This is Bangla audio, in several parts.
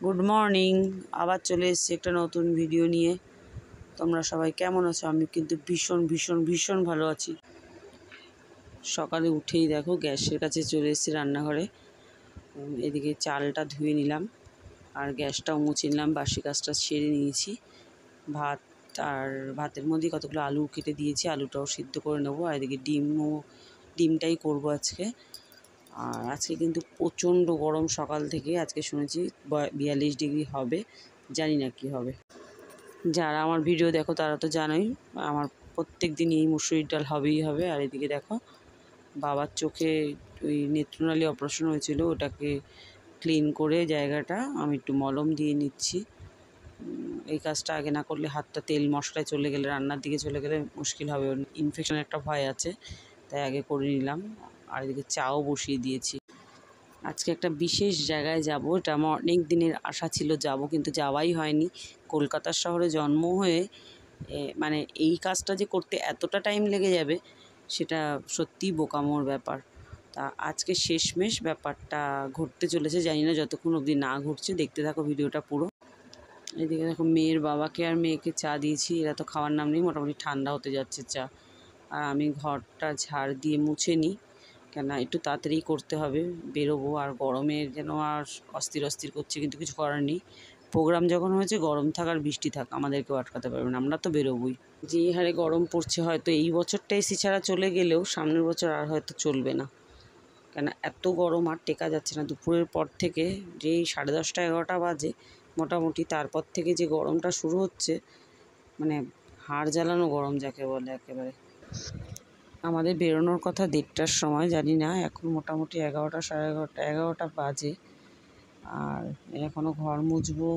Good morning. আবার চলে এসেছি একটা নতুন ভিডিও নিয়ে। তোমরা সবাই কেমন আছো? আমি কিন্তু ভীষণ ভীষণ ভীষণ ভালো আছি। সকালে উঠেই দেখো গ্যাসের কাছে চলে এসেছি রান্নাঘরে। এদিকে চালটা ধুয়ে নিলাম আর গ্যাসটাও মুছে নিলাম, বাসি কাজটা সেরে নিয়েছি। ভাত আর ভাতের মধ্যে কতগুলো আলু কেটে দিয়েছি, আলুটাও সিদ্ধ করে নেবো। আর এদিকে ডিমটাই করবো আজকে। আর আজকে কিন্তু প্রচণ্ড গরম সকাল থেকে, আজকে শুনেছি 42 ডিগ্রি হবে, জানি না কি হবে। যারা আমার ভিডিও দেখো তারা তো জানোই আমার প্রত্যেক দিন এই মুসুরির ডাল হবেই হবে। আর এদিকে দেখো বাবার চোখে ওই নেত্রনালী অপারেশন হয়েছিল, ওটাকে ক্লিন করে জায়গাটা আমি একটু মলম দিয়ে নিচ্ছি। এই কাজটা আগে না করলে হাতটা তেল মশলায় চলে গেলে, রান্নার দিকে চলে গেলে মুশকিল হবে, ইনফেকশনের একটা ভয় আছে, তাই আগে করে নিলাম। আর এদিকে চাও বসিয়ে দিয়েছি। আজকে একটা বিশেষ জায়গায় যাব, এটা আমার অনেক দিনের আশা ছিল যাব, কিন্তু যাওয়াই হয়নি। কলকাতার শহরে জন্ম হয়ে মানে এই কাজটা যে করতে এতটা টাইম লেগে যাবে সেটা সত্যিই বোকামোর ব্যাপার। তা আজকে শেষমেশ ব্যাপারটা ঘটতে চলেছে, জানি না যতক্ষণ অবধি না ঘটছে। দেখতে থাকো ভিডিওটা পুরো। এদিকে দেখো মেয়ের বাবাকে আর মেয়েকে চা দিয়েছি, এরা তো খাওয়ার নাম নেই, মোটামুটি ঠান্ডা হতে যাচ্ছে চা। আর আমি ঘরটা ঝাড় দিয়ে মুছে নিই, কেন একটু তাড়াতাড়ি করতে হবে, বেরোবো। আর গরমের যেন আর অস্থির অস্থির করছে, কিন্তু কিছু করার নেই। প্রোগ্রাম যখন হয়েছে, গরম থাক আর বৃষ্টি থাক, আমাদেরকেও আটকাতে পারবে না, আমরা তো বেরোবই। যে হারে গরম পড়ছে, হয়তো এই বছরটা এসি ছাড়া চলে গেলেও সামনের বছর আর হয়তো চলবে না, কেন এত গরম আর টেকা যাচ্ছে না। দুপুরের পর থেকে যেই 10:30 11টা বাজে মোটামুটি, তারপর থেকে যে গরমটা শুরু হচ্ছে, মানে হাড় জ্বালানো গরম যাকে বলে একেবারে। আমাদের বেরোনোর কথা 1:30টার সময়, জানি না এখন মোটামুটি 11টা 11:30 বাজে। আর এখনও ঘর মুছবো,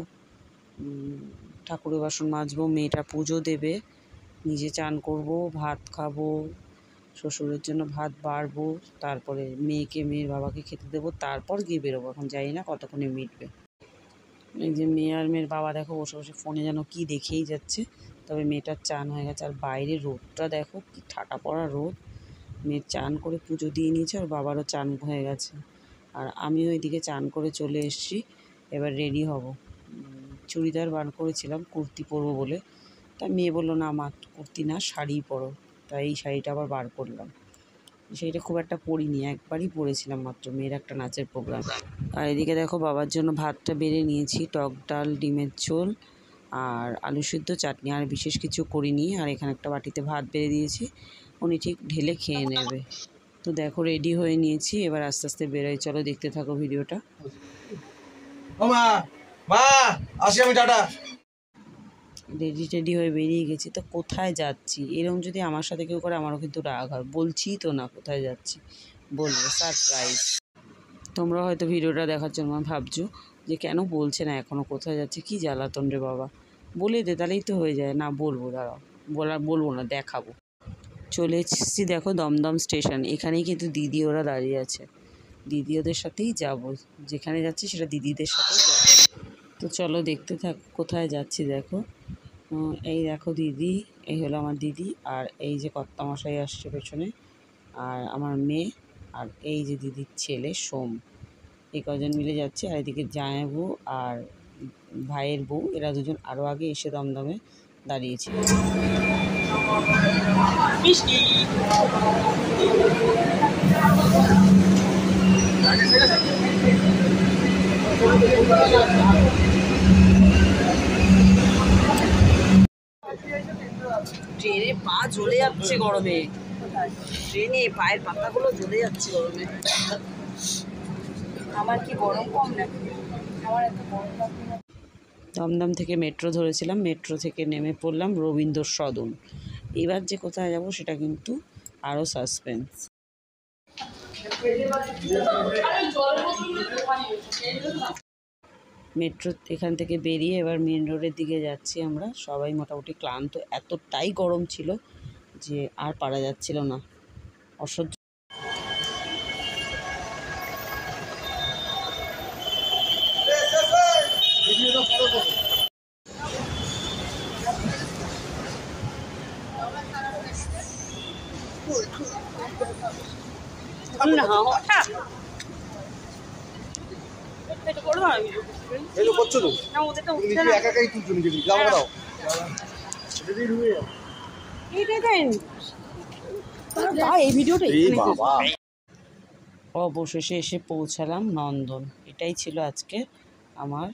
ঠাকুরের বাসন মাজবো, মেয়েটা পুজো দেবে, নিজে চান করব, ভাত খাবো, শ্বশুরের জন্য ভাত বাড়বো, তারপরে মেয়েকে মেয়ের বাবাকে খেতে দেবো, তারপর গিয়ে বেরোবো। এখন জানি না কতক্ষণে মিটবে। এই যে মেয়ে আর মেয়ের বাবা দেখো বসে বসে ফোনে যেন কি দেখেই যাচ্ছে। তবে মেয়েটার চান হয়ে গেছে। আর বাইরে রোদটা দেখো কি ঠাটা পড়া রোদ। মেয়ের চান করে পুজো দিয়ে নিয়েছে, আর বাবারও চান হয়ে গেছে। আর আমিও এদিকে চান করে চলে এসেছি, এবার রেডি হব। চুড়িদার বার করেছিলাম কুর্তি পরবো বলে, তাই মেয়ে বললো না মা কুর্তি না শাড়ি পরো, তাই এই শাড়িটা আবার বার করলাম। শাড়িটা খুব একটা পরিনি, একবারই পরেছিলাম মাত্র, মেয়ের একটা নাচের প্রোগ্রাম। আর এদিকে দেখো বাবার জন্য ভাতটা বেড়ে নিয়েছি, টক ডাল, ডিমের ঝোল আর আলু সিদ্ধ, চাটনি, আর বিশেষ কিছু করিনি। আর এখানে একটা বাটিতে ভাত বেড়ে দিয়েছি, উনি ঠিক ঢেলে খেয়ে নেবে। তো দেখো রেডি হয়ে নিয়েছি, এবার আস্তে আস্তে বেরোই। চলো দেখতে থাকো ভিডিওটা। রেডি হয়ে বেরিয়ে গেছি, তো কোথায় যাচ্ছি এরকম যদি আমার সাথে কেউ করে আমারও কিন্তু রাগ হয়। বলছি তো না কোথায় যাচ্ছি, বলবো সারপ্রাইজ। তোমরা হয়তো ভিডিওটা দেখার জন্য ভাবছো যে কেন বলছে না এখনও কোথায় যাচ্ছে, কি জ্বালাতন রে বাবা, বলে দে তাহলেই তো হয়ে যায়। না বলবো, দাঁড়াও, বলবো না, দেখাবো। চলে এসেছি দেখো দমদম স্টেশন, এখানেই কিন্তু দিদি ওরা দাঁড়িয়ে আছে। দিদি ওদের সাথেই যাব, যেখানে যাচ্ছি সেটা দিদিদের সাথেই যাব। তো চলো দেখতে থাক কোথায় যাচ্ছি। দেখো এই দেখো দিদি, এই হলো আমার দিদি, আর এই যে কর্তামশাই আসছে পেছনে, আর আমার মেয়ে, আর এই যে দিদির ছেলে সোম, এই কজন মিলে যাচ্ছে। আর এদিকে জামাইবু আর ভাইয়ের বউ, এরা দুজন আরও আগে এসে দমদমে দাঁড়িয়েছিল। ট্রেনে পা জ্বলে যাচ্ছে গরমে, ট্রেনে পায়ের পাতাগুলো জ্বলে যাচ্ছে গরমে। আমার কি গরম কম নাকি? আমার এত গরম লাগছে না। দমদম থেকে মেট্রো ধরেছিলাম, মেট্রো থেকে নেমে পড়লাম রবীন্দ্র সদন। এবার যে কোথায় যাব সেটা কিন্তু আরও সাসপেন্স। মেট্রো এখান থেকে বেরিয়ে এবার মেন রোডের দিকে যাচ্ছি আমরা। সবাই মোটামুটি ক্লান্ত, এতটাই গরম ছিল যে আর পারা যাচ্ছিল না, অসহ্য। করতে পারো ভিডিও করতে? এই তো করছো তো না ওদেরটা তুমি উঠছে নিজে না। একা একাই তুলছো নিজে নিজে আমাকে দাও এটা দিয়ে ঢুকে যাও এইটাই তাই এই ভিডিওটা এই বাবা অবশেষে এসে পৌঁছালাম নন্দন। এটাই ছিল আজকে আমার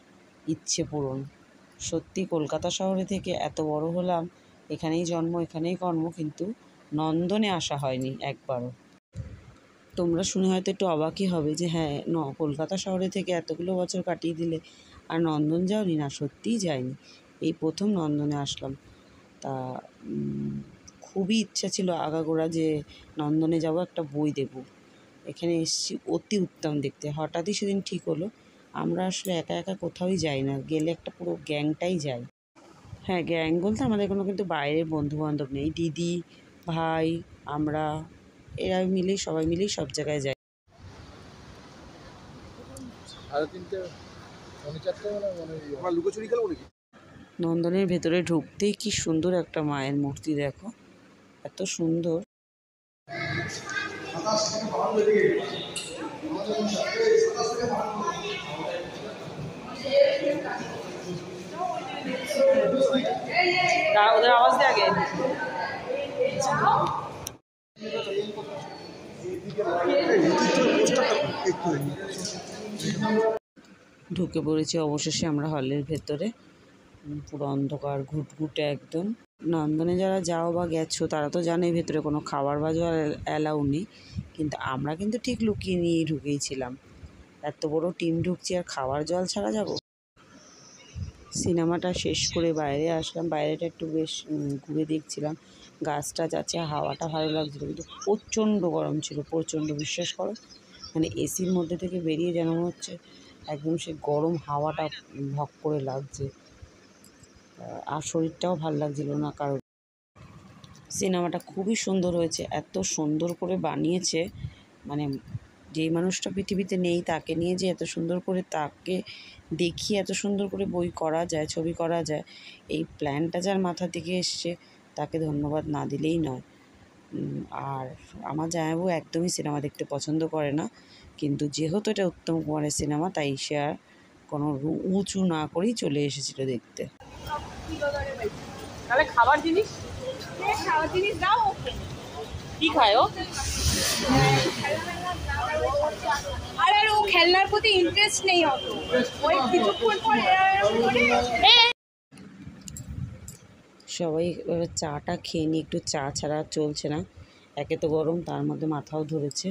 ইচ্ছে পূরণ। সত্যি কলকাতা শহরে থেকে এত বড় হলাম, এখানেই জন্ম এখানেই কর্ম, কিন্তু নন্দনে আসা হয়নি একবারও। তোমরা শুনে হয়তো একটু অবাকই হবে যে হ্যাঁ কলকাতা শহরে থেকে এতগুলো বছর কাটিয়ে দিলে আর নন্দন যাওনি? না, সত্যিই যায়নি, এই প্রথম নন্দনে আসলাম। তা খুবই ইচ্ছা ছিল আগাগোড়া যে নন্দনে যাব, একটা বই দেব। এখানে এসেছি অতি উত্তম দেখতে। হঠাৎই সেদিন ঠিক হলো, আমরা আসলে একা একা কোথাওই যাই না, গেলে একটা পুরো গ্যাংটাই যাই। হ্যাঁ, গ্যাং বলতে আমাদের কোনো কিন্তু বাইরের বন্ধুবান্ধব নেই, দিদি ভাই আমরা এরা মিলেই সবাই মিলেই সব জায়গায় যাই। 3:30 4:30 আমরা লুকোচুরি খেলবো নাকি নন্দনের ভেতরে ঢুকতেই কি সুন্দর একটা মায়ের মূর্তি, দেখো এত সুন্দর। ওদের আওয়াজ দিয়ে আগে ঢুকে পড়েছি অবশেষে আমরা হলের ভেতরে। পুরো অন্ধকার ঘুটঘুটে একদম। নন্দনে যারা যাও বা গেছো তারা তো জানে ভেতরে কোনো খাবার বাজও অ্যালাউ নেই, কিন্তু আমরা কিন্তু ঠিক লুকিয়ে নিয়েই ঢুকেইছিলাম। এত বড় টিম ঢুকছি আর খাবার জল ছাড়া যাব? সিনেমাটা শেষ করে বাইরে আসলাম, বাইরেটা একটু বেশ ঘুরে দেখছিলাম, গাছটা যাচ্ছে, হাওয়াটা ভালো লাগছিলো, কিন্তু প্রচণ্ড গরম ছিল, প্রচণ্ড, বিশ্বাস করো। মানে এসির মধ্যে থেকে বেরিয়ে যেন মনে হচ্ছে একদম সে গরম হাওয়াটা ভক করে লাগছে, আর শরীরটাও ভালো লাগছিল না কারণ। সিনেমাটা খুবই সুন্দর হয়েছে, এত সুন্দর করে বানিয়েছে, মানে যেই মানুষটা পৃথিবীতে নেই তাকে নিয়ে যে এত সুন্দর করে তাকে দেখিয়ে এত সুন্দর করে বই করা যায়, ছবি করা যায়, এই প্ল্যানটা যার মাথা থেকে এসছে তাকে ধন্যবাদ না দিলেই নয়। আর আমার জামাইবাবু একদমই সিনেমা দেখতে পছন্দ করে না, কিন্তু যেহেতু এটা উত্তম কুমারের সিনেমা তাই সে আর কোনো উঁচু না করেই চলে এসেছিল দেখতে। তাহলে খাবার জিনিস দাও ওকে। কি খায় ও? আর ও খেলনার প্রতি ইন্টারেস্ট নেই অত, ওই কিছুক্ষণ পর এরকম করে সবাই এবার চাটা খেয়ে নিই, একটু চা ছাড়া চলছে না, একে তো গরম তার মধ্যে মাথাও ধরেছে,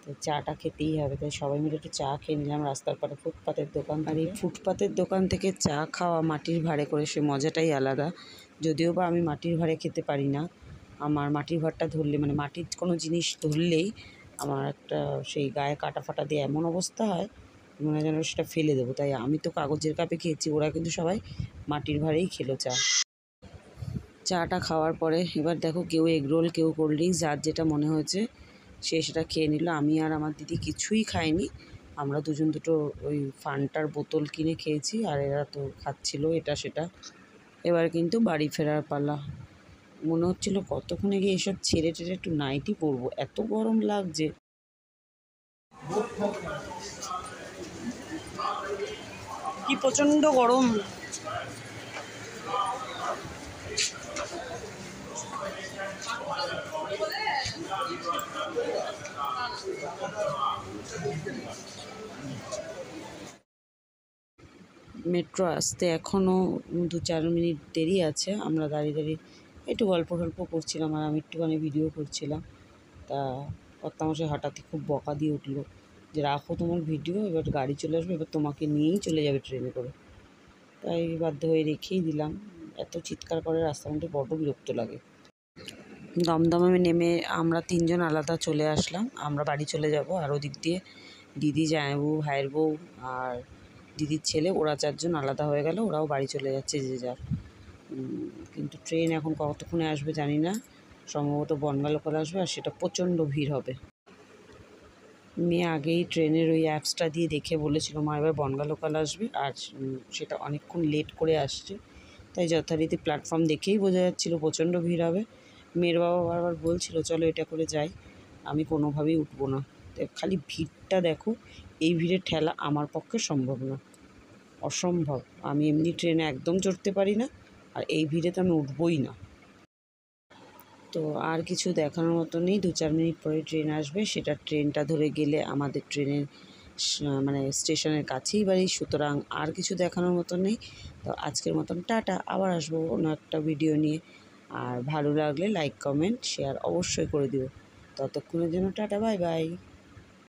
তো চাটা খেতেই হবে, তাই সবাই মিলে একটু চা খেয়ে নিলাম রাস্তার পাড়ে ফুটপাতের দোকান। আর এই ফুটপাতের দোকান থেকে চা খাওয়া মাটির ভাঁড়ে করে সে মজাটাই আলাদা। যদিও বা আমি মাটির ভাঁড়ে খেতে পারি না, আমার মাটির ভাঁড়টা ধরলে মানে মাটির কোনো জিনিস ধরলেই আমার একটা সেই গায়ে কাটা ফাটা দিয়ে এমন অবস্থা হয় মনে হয় যেন সেটা ফেলে দেবো, তাই আমি তো কাগজের কাপে খেয়েছি, ওরা কিন্তু সবাই মাটির ভাঁড়েই খেলো চা। চাটা খাওয়ার পরে এবার দেখো কেউ এগরোল কেউ কোল্ড ড্রিঙ্কস, যার যেটা মনে হয়েছে সে সেটা খেয়ে নিল। আমি আর আমার দিদি কিছুই খাইনি, আমরা দুজন দুটো ওই ফান্টার বোতল কিনে খেয়েছি, আর এরা তো খাচ্ছিল এটা সেটা। এবার কিন্তু বাড়ি ফেরার পালা। মনে হচ্ছিল কতক্ষণে গিয়ে এসব ছেড়ে টেড়ে একটু নাইটি পরবো, এত গরম লাগছে। কি প্রচণ্ড গরম। মেট্রো আসতে এখনও 2-4 মিনিট দেরি আছে। আমরা দাঁড়িয়ে দাঁড়িয়ে একটু গল্প টল্প করছিলাম আর আমি একটুখানি ভিডিও করছিলাম। তা কর্তামশাই হঠাৎই খুব বকা দিয়ে উঠলো যে রাখো তোমার ভিডিও, এবার গাড়ি চলে আসবে, এবার তোমাকে নিয়েই চলে যাবে ট্রেনে করে। তাই বাধ্য হয়ে রেখেই দিলাম। এত চিৎকার করে রাস্তার মধ্যে, বড্ড বিরক্ত লাগে। দমদমে নেমে আমরা 3 জন আলাদা চলে আসলাম, আমরা বাড়ি চলে যাব। আর ওদিক দিয়ে দিদি, জামাইবাবু, ভাইয়ের বউ আর দিদির ছেলে, ওরা 4 জন আলাদা হয়ে গেল, ওরাও বাড়ি চলে যাচ্ছে যে যার। কিন্তু ট্রেন এখন কতক্ষণে আসবে জানি না, সম্ভবত বনগাঁ লোকাল আসবে, আর সেটা প্রচণ্ড ভিড় হবে। মেয়ে আগেই ট্রেনের ওই অ্যাপসটা দিয়ে দেখে বলেছিল মা এবার বনগাঁ লোকাল আসবে, আর সেটা অনেকক্ষণ লেট করে আসছে, তাই যথারীতি প্ল্যাটফর্ম দেখেই বোঝা যাচ্ছিলো প্রচণ্ড ভিড় হবে। মেয়ের বাবা বারবার বলছিল চলো এটা করে যাই, আমি কোনোভাবেই উঠবো না। খালি ভিড়টা দেখো, এই ভিড়ে ঠেলা আমার পক্ষে সম্ভব না। অসম্ভব। আমি এমনি ট্রেনে একদম চড়তে পারি না, আর এই ভিড়ে তো আমি উঠবই না। তো আর কিছু দেখানোর মতো নেই, 2-4 মিনিট পরে ট্রেন আসবে, সেটা ট্রেনটা ধরে গেলে আমাদের ট্রেনের মানে স্টেশনের কাছেই বাড়ি, সুতরাং আর কিছু দেখানোর মতো নেই। তো আজকের মতন টাটা, আবার আসবো অন্য একটা ভিডিও নিয়ে। আর ভালো লাগলে লাইক, কমেন্ট, শেয়ার অবশ্যই করে দিও। ততক্ষণের জন্য টাটা, বাই বাই।